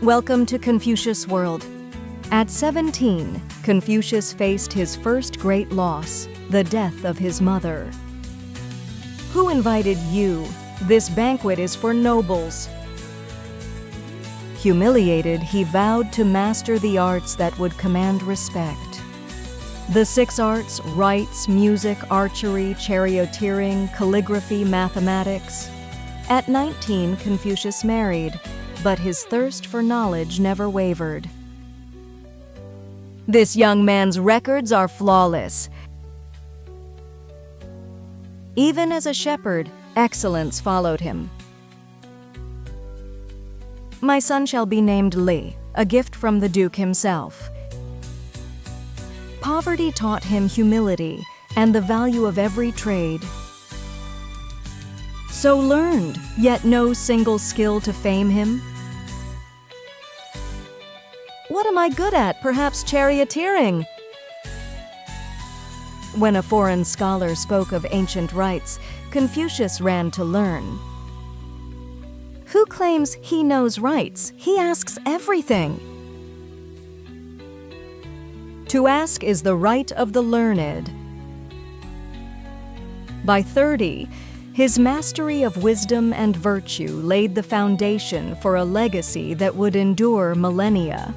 Welcome to Confucius World. At 17, Confucius faced his first great loss, the death of his mother. Who invited you? This banquet is for nobles. Humiliated, he vowed to master the arts that would command respect. The 6 arts: rites, music, archery, charioteering, calligraphy, mathematics. At 19, Confucius married, but his thirst for knowledge never wavered. This young man's records are flawless. Even as a shepherd, excellence followed him. My son shall be named Li, a gift from the Duke himself. Poverty taught him humility and the value of every trade. So learned, yet no single skill to fame him. What am I good at? Perhaps charioteering. When a foreign scholar spoke of ancient rites, Confucius ran to learn. Who claims he knows rites? He asks everything. To ask is the right of the learned. By 30, his mastery of wisdom and virtue laid the foundation for a legacy that would endure millennia.